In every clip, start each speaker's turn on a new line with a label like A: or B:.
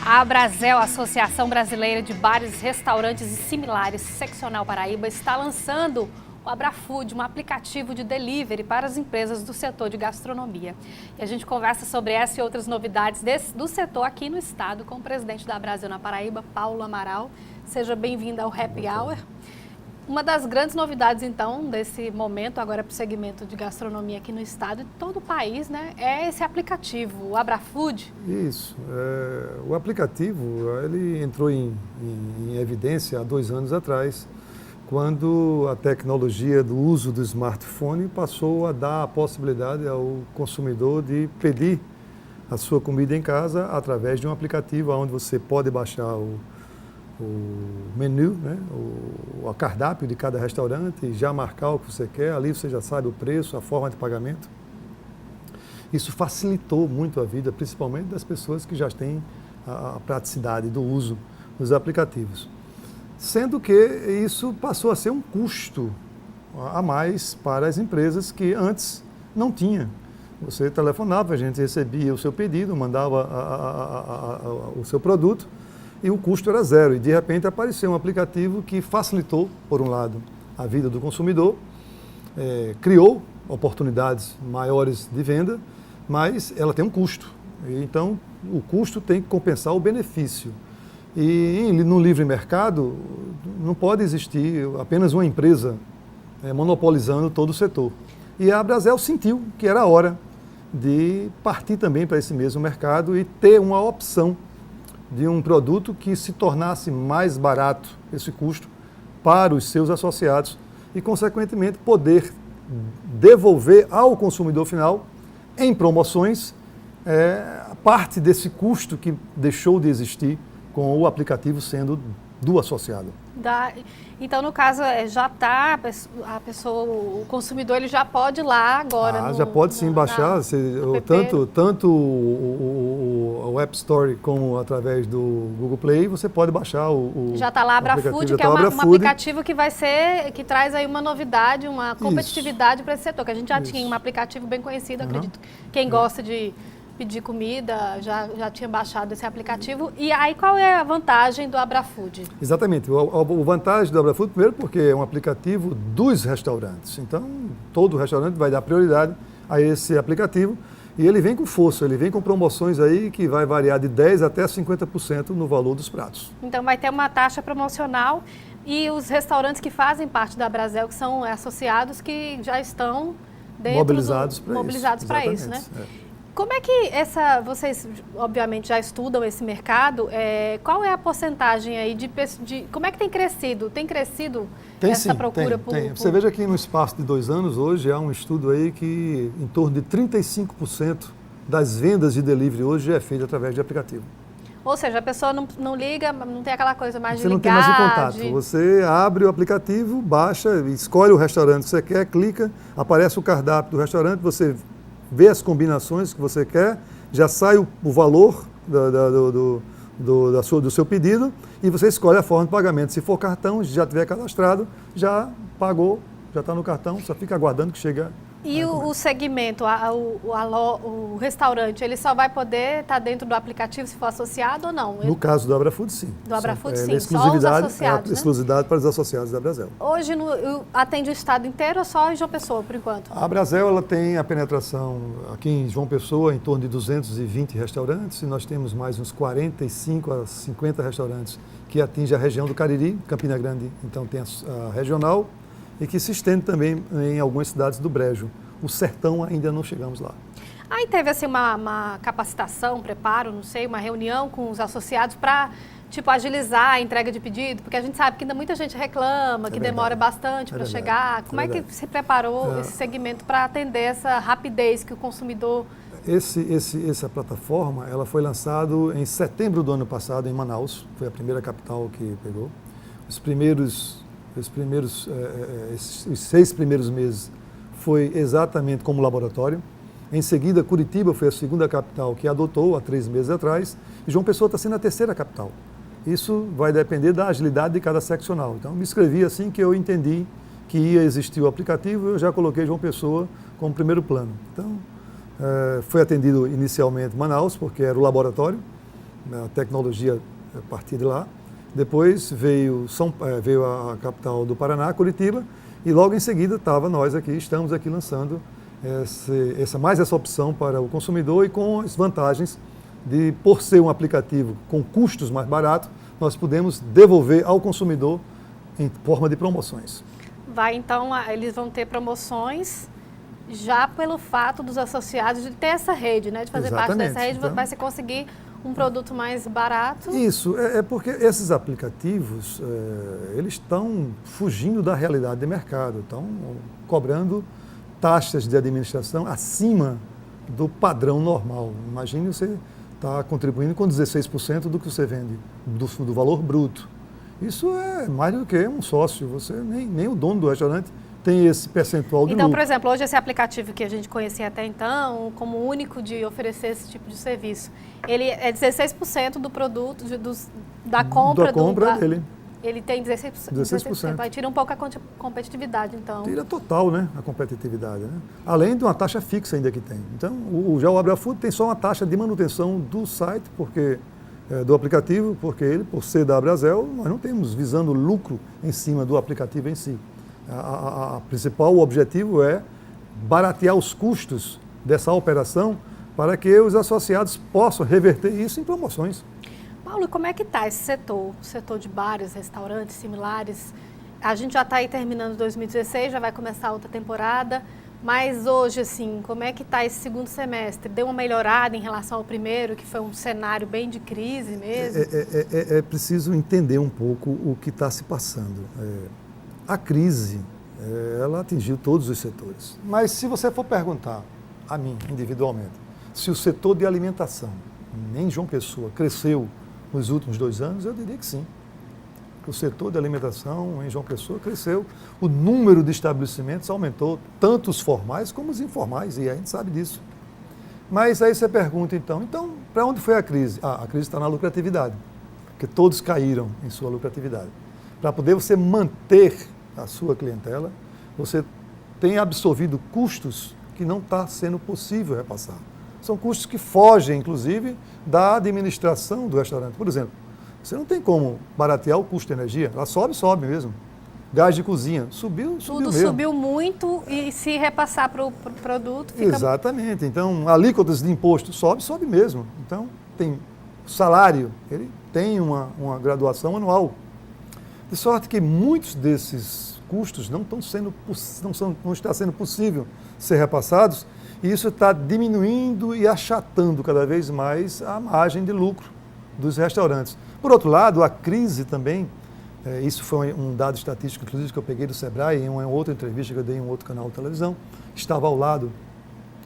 A: A Abrazel, Associação Brasileira de Bares, Restaurantes e Similares, Seccional Paraíba, está lançando o AbraFood, um aplicativo de delivery para as empresas do setor de gastronomia. E a gente conversa sobre essa e outras novidades do setor aqui no estado com o presidente da Abrazel na Paraíba, Paulo Amaral. Seja bem-vindo ao Happy Hour. Uma das grandes novidades, então, desse momento, agora para o segmento de gastronomia aqui no estado e todo o país, né, é esse aplicativo, o AbraFood.
B: Isso. O aplicativo, ele entrou em evidência há 2 anos atrás, quando a tecnologia do uso do smartphone passou a dar a possibilidade ao consumidor de pedir a sua comida em casa através de um aplicativo onde você pode baixar o menu, né, o cardápio de cada restaurante, já marcar o que você quer, ali você já sabe o preço, a forma de pagamento. Isso facilitou muito a vida, principalmente das pessoas que já têm a praticidade do uso dos aplicativos. Sendo que isso passou a ser um custo a mais para as empresas que antes não tinha. Você telefonava, a gente recebia o seu pedido, mandava o seu produto, e o custo era zero. E de repente apareceu um aplicativo que facilitou, por um lado, a vida do consumidor, criou oportunidades maiores de venda, mas ela tem um custo. Então, o custo tem que compensar o benefício. E no livre mercado, não pode existir apenas uma empresa monopolizando todo o setor. E a Abrazel sentiu que era a hora de partir também para esse mesmo mercado e ter uma opção de um produto que se tornasse mais barato esse custo para os seus associados e, consequentemente, poder devolver ao consumidor final, em promoções, parte desse custo que deixou de existir com o aplicativo sendo do associado. Então, no caso, já está, o consumidor ele já pode ir lá agora. Já pode sim baixar, tanto o App Store como através do Google Play, você pode baixar
A: já está lá AbraFood, que é um aplicativo que traz aí uma novidade, uma competitividade para esse setor, que a gente já tinha um aplicativo bem conhecido, acredito. Quem gosta de pedir comida, já tinha baixado esse aplicativo. E aí, qual é a vantagem do AbraFood?
B: Exatamente. O vantagem do AbraFood, primeiro, porque é um aplicativo dos restaurantes. Então, todo restaurante vai dar prioridade a esse aplicativo. E ele vem com força, ele vem com promoções aí que vai variar de 10% até 50% no valor dos pratos.
A: Então, vai ter uma taxa promocional e os restaurantes que fazem parte da Abrazel, que são associados, que já estão
B: mobilizados
A: para isso, né? Como é que vocês obviamente já estudam esse mercado, qual é a porcentagem aí como é que tem crescido? Tem crescido essa procura por...
B: Você veja que no espaço de 2 anos, hoje há um estudo aí que em torno de 35% das vendas de delivery hoje é feita através de aplicativo.
A: Ou seja, a pessoa não liga, não tem aquela coisa mais de ligar.
B: Você não tem mais o contato. Você abre o aplicativo, baixa, escolhe o restaurante que você quer, clica, aparece o cardápio do restaurante, você vê as combinações que você quer, já sai o valor do seu pedido e você escolhe a forma de pagamento. Se for cartão, se já tiver cadastrado, já pagou, já está no cartão, só fica aguardando que chegue.
A: E o segmento, o restaurante, ele só vai poder estar dentro do aplicativo se for associado ou não?
B: No caso do AbraFood, sim.
A: Do AbraFood, sim.
B: Só os
A: associados,
B: exclusividade para os associados da Abrazel.
A: Hoje atende o estado inteiro ou só em João Pessoa, por enquanto?
B: A Abrazel ela tem a penetração aqui em João Pessoa em torno de 220 restaurantes e nós temos mais uns 45 a 50 restaurantes que atingem a região do Cariri, Campina Grande, então tem a regional, e que se estende também em algumas cidades do Brejo. O Sertão ainda não chegamos lá.
A: Aí teve assim uma capacitação, preparo, não sei, uma reunião com os associados para agilizar a entrega de pedido, porque a gente sabe que ainda muita gente reclama, que demora bastante para chegar. Como é que se preparou esse segmento para atender essa rapidez que o consumidor...
B: Essa plataforma ela foi lançada em setembro do ano passado em Manaus, foi a primeira capital que pegou. Os 6 primeiros meses foi exatamente como laboratório. Em seguida, Curitiba foi a segunda capital que adotou há 3 meses atrás e João Pessoa está sendo a terceira capital. Isso vai depender da agilidade de cada seccional. Então, me inscrevi assim que eu entendi que ia existir o aplicativo, eu já coloquei João Pessoa como primeiro plano. Então, foi atendido inicialmente Manaus, porque era o laboratório, a tecnologia a partir de lá. Depois veio a capital do Paraná, Curitiba, e logo em seguida estamos aqui lançando essa opção para o consumidor e com as vantagens de, por ser um aplicativo com custos mais baratos, nós podemos devolver ao consumidor em forma de promoções.
A: Então, eles vão ter promoções já pelo fato dos associados de ter essa rede, né? De fazer parte dessa rede, então, vai se conseguir um produto mais barato.
B: Isso, é porque esses aplicativos, eles estão fugindo da realidade de mercado, estão cobrando taxas de administração acima do padrão normal. Imagine você estar contribuindo com 16% do que você vende, do valor bruto. Isso é mais do que um sócio, nem o dono do restaurante tem esse percentual de lucro.
A: Então, por exemplo, hoje esse aplicativo que a gente conhecia até então, como único de oferecer esse tipo de serviço, ele é 16% do produto, da compra
B: dele.
A: Ele tem 16%. Aí tira um pouco a competitividade, então.
B: Tira total, né, a competitividade, né? Além de uma taxa fixa ainda que tem. Então, já o AbraFood tem só uma taxa de manutenção do site, do aplicativo, porque ele, por ser da Abrazel, nós não temos visando lucro em cima do aplicativo em si. O principal objetivo é baratear os custos dessa operação para que os associados possam reverter isso em promoções.
A: Paulo, como é que está esse setor? O setor de bares, restaurantes similares? A gente já está aí terminando 2016, já vai começar outra temporada, mas hoje, assim, como é que está esse segundo semestre? Deu uma melhorada em relação ao primeiro, que foi um cenário bem de crise mesmo?
B: É preciso entender um pouco o que está se passando. A crise, ela atingiu todos os setores. Mas se você for perguntar a mim, individualmente, se o setor de alimentação em João Pessoa cresceu nos últimos 2 anos, eu diria que sim. O setor de alimentação em João Pessoa cresceu, o número de estabelecimentos aumentou, tanto os formais como os informais, e a gente sabe disso. Mas aí você pergunta, então para onde foi a crise? A crise está na lucratividade, porque todos caíram em sua lucratividade. Para poder você manter a sua clientela, você tem absorvido custos que não está sendo possível repassar. São custos que fogem, inclusive, da administração do restaurante. Por exemplo, você não tem como baratear o custo de energia, ela sobe mesmo. Gás de cozinha, subiu
A: Tudo
B: mesmo.
A: Subiu muito e se repassar para o produto fica...
B: Exatamente. Então, alíquotas de imposto sobe mesmo. Então, tem salário, ele tem uma graduação anual. De sorte que muitos desses custos não está sendo possível ser repassados, e isso está diminuindo e achatando cada vez mais a margem de lucro dos restaurantes. Por outro lado, a crise também, isso foi um dado estatístico, inclusive, que eu peguei do Sebrae, em uma outra entrevista que eu dei em um outro canal de televisão, estava ao lado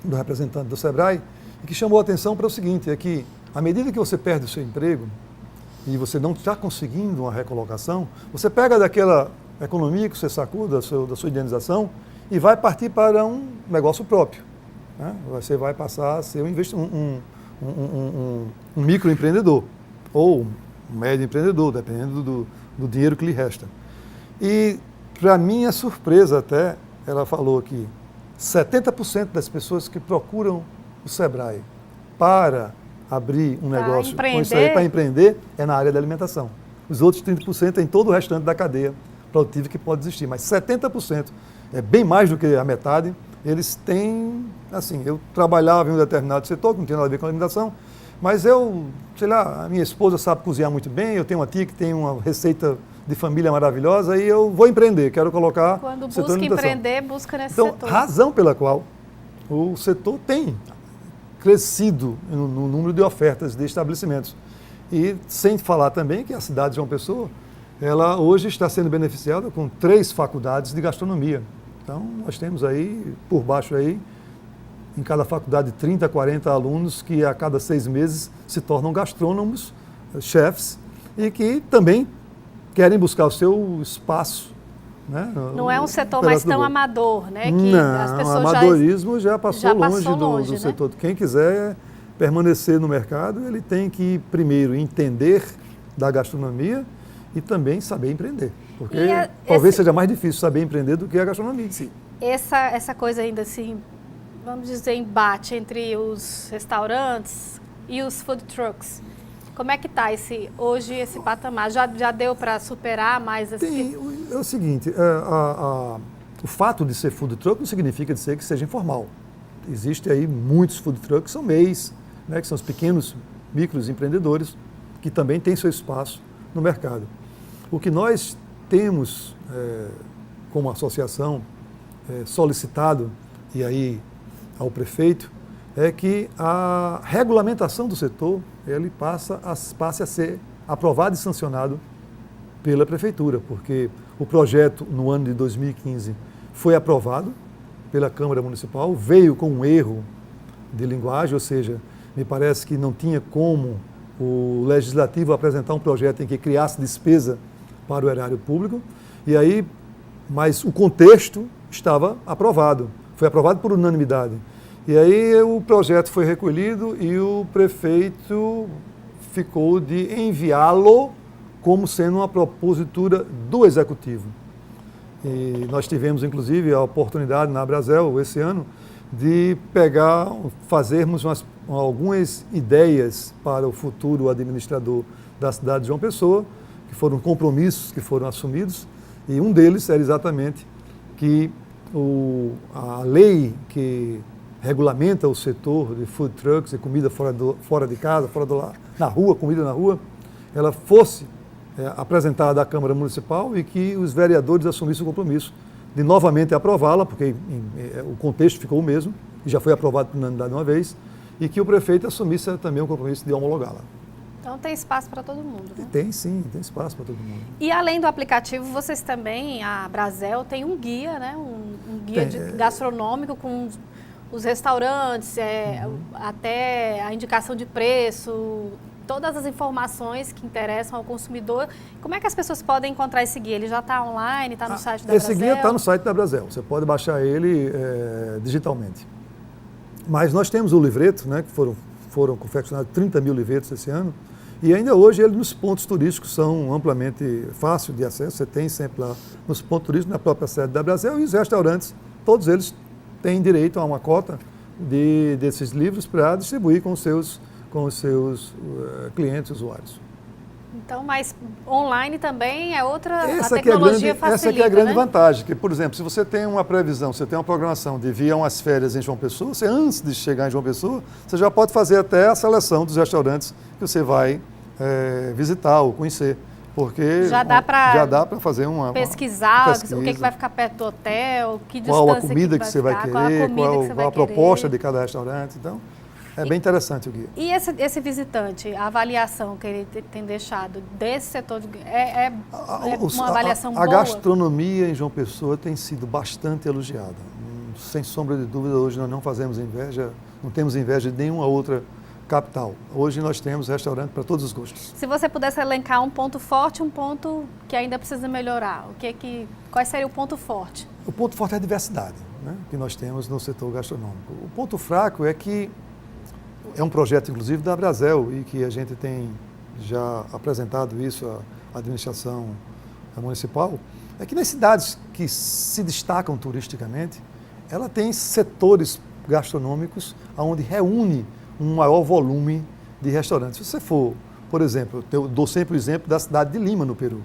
B: do representante do Sebrae, e que chamou a atenção para o seguinte, é que, à medida que você perde o seu emprego, e você não está conseguindo uma recolocação, você pega daquela economia que você sacou da sua indenização e vai partir para um negócio próprio. Né? Você vai passar a ser um microempreendedor ou um médio empreendedor, dependendo do dinheiro que lhe resta. E, para minha surpresa até, ela falou que 70% das pessoas que procuram o Sebrae para abrir um negócio com isso aí para empreender é na área da alimentação. Os outros 30% é em todo o restante da cadeia produtiva que pode existir. Mas 70%, é bem mais do que a metade, eles têm, assim, eu trabalhava em um determinado setor, que não tinha nada a ver com a alimentação, mas a minha esposa sabe cozinhar muito bem, eu tenho uma tia que tem uma receita de família maravilhosa e eu vou empreender, quero colocar...
A: Quando busca empreender, busca nesse
B: setor.
A: Então,
B: razão pela qual o setor tem crescido no número de ofertas de estabelecimentos. E sem falar também que a cidade de João Pessoa, ela hoje está sendo beneficiada com 3 faculdades de gastronomia. Então, nós temos aí, por baixo aí, em cada faculdade, 30, 40 alunos que a cada 6 meses se tornam gastrônomos, chefs, e que também querem buscar o seu espaço. Né?
A: Não é um setor mais tão amador, né? Que
B: não,
A: as pessoas
B: o amadorismo já passou longe do
A: né?
B: setor. Quem quiser permanecer no mercado, ele tem que primeiro entender da gastronomia e também saber empreender. Porque talvez seja mais difícil saber empreender do que a gastronomia em si.
A: Essa coisa ainda assim, vamos dizer, embate entre os restaurantes e os food trucks. Como é que está hoje esse patamar? Já deu para superar mais?
B: É o seguinte, o fato de ser food truck não significa dizer que seja informal. Existem aí muitos food trucks que são MEIs, né, que são os pequenos micros empreendedores, que também têm seu espaço no mercado. O que nós temos, como associação, solicitado, e aí ao prefeito, é que a regulamentação do setor ele passe a ser aprovado e sancionado pela prefeitura, porque o projeto no ano de 2015 foi aprovado pela Câmara Municipal, veio com um erro de linguagem, ou seja, me parece que não tinha como o Legislativo apresentar um projeto em que criasse despesa para o erário público, e aí, mas o contexto estava aprovado, foi aprovado por unanimidade. E aí o projeto foi recolhido e o prefeito ficou de enviá-lo como sendo uma propositura do Executivo. E nós tivemos, inclusive, a oportunidade na Abrazel, esse ano, de fazermos algumas ideias para o futuro administrador da cidade de João Pessoa, que foram compromissos que foram assumidos, e um deles era exatamente que a lei que regulamenta o setor de food trucks e comida fora de casa, fora do lar, na rua, comida na rua, ela fosse apresentada à Câmara Municipal e que os vereadores assumissem o compromisso de novamente aprová-la, porque o contexto ficou o mesmo, e já foi aprovado por unanimidade uma vez, e que o prefeito assumisse também o compromisso de homologá-la.
A: Então tem espaço para todo mundo, né?
B: Tem sim, tem espaço para todo mundo.
A: E além do aplicativo, vocês também, a Abrazel, tem um guia, né? Um guia gastronômico com os restaurantes, até a indicação de preço, todas as informações que interessam ao consumidor. Como é que as pessoas podem encontrar esse guia? Ele já está online, está no site da Abrazel?
B: Esse guia está no site da Abrazel, você pode baixar ele digitalmente. Mas nós temos o livreto, né, que foram confeccionados 30 mil livretos esse ano, e ainda hoje ele nos pontos turísticos são amplamente fácil de acesso, você tem sempre lá nos pontos turísticos, na própria sede da Abrazel, e os restaurantes, todos eles têm direito a uma cota desses livros para distribuir com os seus clientes, usuários.
A: Então, mas online também é outra, a
B: tecnologia
A: facilita,
B: essa que é a grande
A: né?
B: vantagem, que, por exemplo, se você tem uma previsão, você tem uma programação de vir a umas férias em João Pessoa, você, antes de chegar em João Pessoa, você já pode fazer até a seleção dos restaurantes que você vai visitar ou conhecer, porque
A: já dá para
B: fazer uma
A: pesquisar o que vai ficar perto do hotel, que distância
B: qual a comida que você vai querer, qual a proposta de cada restaurante, então... É bem interessante o guia.
A: E esse visitante, a avaliação que ele tem deixado desse setor, uma avaliação boa?
B: A gastronomia em João Pessoa tem sido bastante elogiada. Sem sombra de dúvida, hoje nós não fazemos inveja, não temos inveja de nenhuma outra capital. Hoje nós temos restaurante para todos os gostos.
A: Se você pudesse elencar um ponto forte e um ponto que ainda precisa melhorar, qual seria o ponto forte?
B: O ponto forte é a diversidade, né, que nós temos no setor gastronômico. O ponto fraco é que é um projeto, inclusive, da Abrazel, e que a gente tem já apresentado isso à administração municipal, é que nas cidades que se destacam turisticamente, ela tem setores gastronômicos onde reúne um maior volume de restaurantes. Se você for, por exemplo, eu dou sempre o exemplo da cidade de Lima, no Peru.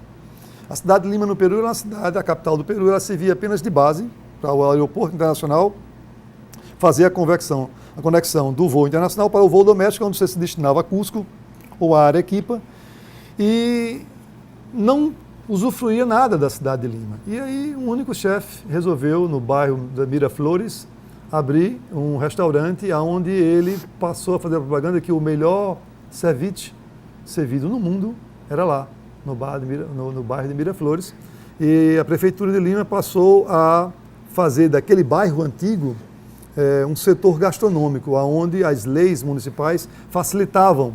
B: A cidade de Lima, no Peru, é uma cidade, a capital do Peru, ela servia apenas de base para o aeroporto internacional fazer a conexão do voo internacional para o voo doméstico, onde você se destinava a Cusco ou a Arequipa, e não usufruía nada da cidade de Lima. E aí um único chefe resolveu, no bairro da Miraflores, abrir um restaurante onde ele passou a fazer a propaganda que o melhor ceviche servido no mundo era lá, no bairro de Miraflores. E a Prefeitura de Lima passou a fazer daquele bairro antigo um setor gastronômico, onde as leis municipais facilitavam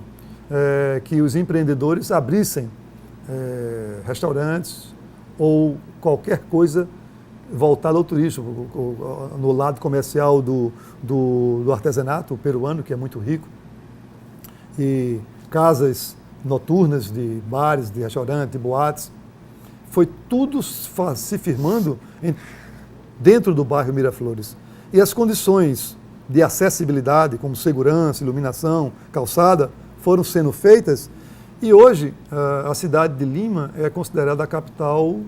B: que os empreendedores abrissem restaurantes ou qualquer coisa voltada ao turismo, no lado comercial do artesanato peruano, que é muito rico, e casas noturnas de bares, de restaurantes, de boates. Foi tudo se firmando dentro do bairro Miraflores. E as condições de acessibilidade, como segurança, iluminação, calçada, foram sendo feitas, E hoje, a cidade de Lima é considerada a capital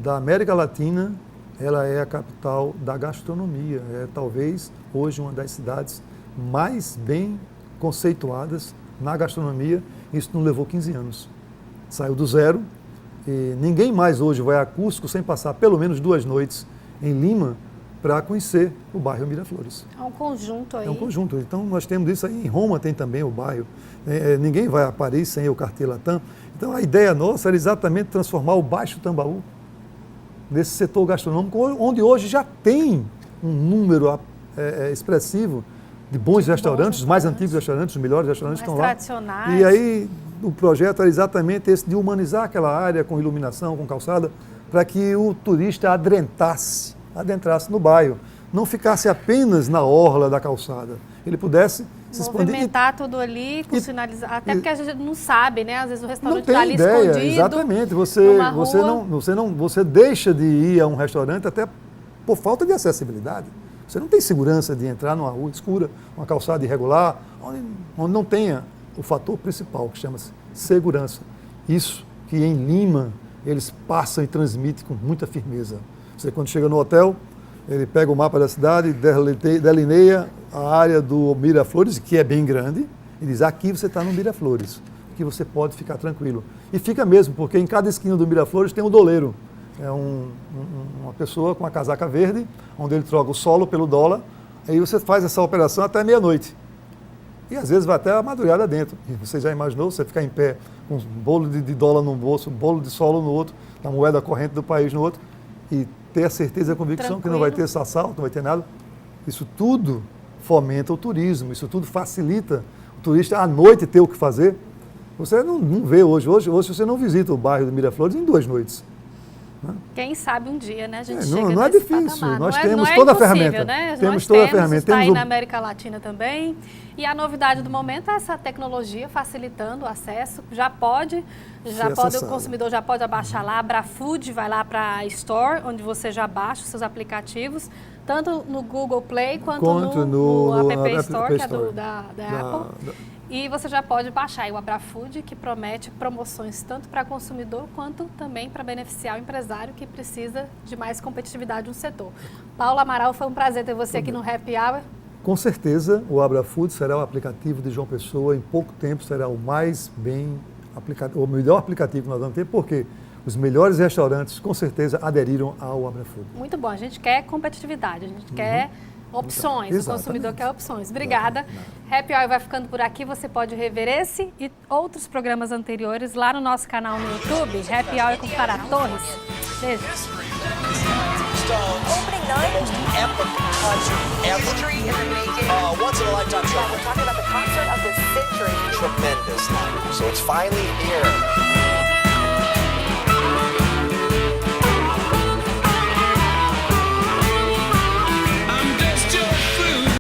B: da América Latina, ela é a capital da gastronomia. É talvez hoje uma das cidades mais bem conceituadas na gastronomia. Isso não levou 15 anos. Saiu do zero e ninguém mais hoje vai a Cusco sem passar pelo menos 2 noites em Lima para conhecer o bairro Miraflores.
A: É um conjunto aí.
B: É um conjunto. Então nós temos isso aí. Em Roma tem também o bairro. Ninguém vai a Paris sem o Quartier Latin. Então a ideia nossa era exatamente transformar o Baixo Tambaú nesse setor gastronômico, onde hoje já tem um número expressivo de bons restaurantes, os mais antigos restaurantes, os melhores restaurantes estão lá.
A: Tradicionais.
B: E aí o projeto era exatamente esse, de humanizar aquela área com iluminação, com calçada, para que o turista adentrasse no bairro, não ficasse apenas na orla da calçada, ele pudesse se expandir.
A: Movimentar tudo ali, com sinalizar, até porque a gente não sabe, né? Às vezes o restaurante
B: não tem
A: está ali
B: ideia,
A: escondido.
B: exatamente. Você deixa de ir a um restaurante até por falta de acessibilidade. Você não tem segurança de entrar numa rua escura, uma calçada irregular, onde não tenha o fator principal, que chama-se segurança. Isso que em Lima eles passam e transmitem com muita firmeza. Você, quando chega no hotel, ele pega o mapa da cidade, delineia a área do Miraflores, que é bem grande, e diz: aqui você está no Miraflores, aqui você pode ficar tranquilo. E fica mesmo, porque em cada esquina do Miraflores tem um doleiro. É uma pessoa com uma casaca verde, onde ele troca o solo pelo dólar, aí você faz essa operação até meia-noite. E às vezes vai até a madrugada dentro. E você já imaginou você ficar em pé com um bolo de dólar num bolso, um bolo de solo no outro, a moeda corrente do país no outro, e ter a certeza e a convicção que não vai ter esse assalto, não vai ter nada. Isso tudo fomenta o turismo, isso tudo facilita o turista à noite ter o que fazer. Você não vê hoje você não visita o bairro do Miraflores em 2 noites.
A: Quem sabe um dia, né? A gente
B: não é difícil,
A: patamar.
B: nós temos toda a ferramenta.
A: Né?
B: Temos toda a ferramenta.
A: Está aí na América Latina também. E a novidade do momento é essa tecnologia facilitando o acesso. O consumidor já pode abaixar lá, a Abrafood vai lá para a Store, onde você já baixa os seus aplicativos, tanto no Google Play quanto no App Store, que é da Apple. E você já pode baixar aí o Abrafood, que promete promoções tanto para consumidor quanto também para beneficiar o empresário que precisa de mais competitividade no setor. Paulo Amaral, foi um prazer ter você aqui no Happy Hour.
B: Com certeza, o Abrafood será o aplicativo de João Pessoa, em pouco tempo será o o melhor aplicativo que nós vamos ter, porque os melhores restaurantes com certeza aderiram ao Abrafood.
A: Muito bom, a gente quer competitividade, a gente quer opções,
B: Exatamente.
A: O consumidor quer opções. Obrigada. Happy Hour vai ficando por aqui, você pode rever esse e outros programas anteriores lá no nosso canal no YouTube, Happy Hour com Clara Torres. Beijo.
C: Opening night, most epic concert ever. History in the making. Once in a lifetime show. We're talking about the concert of the century. Tremendous night. So it's finally here.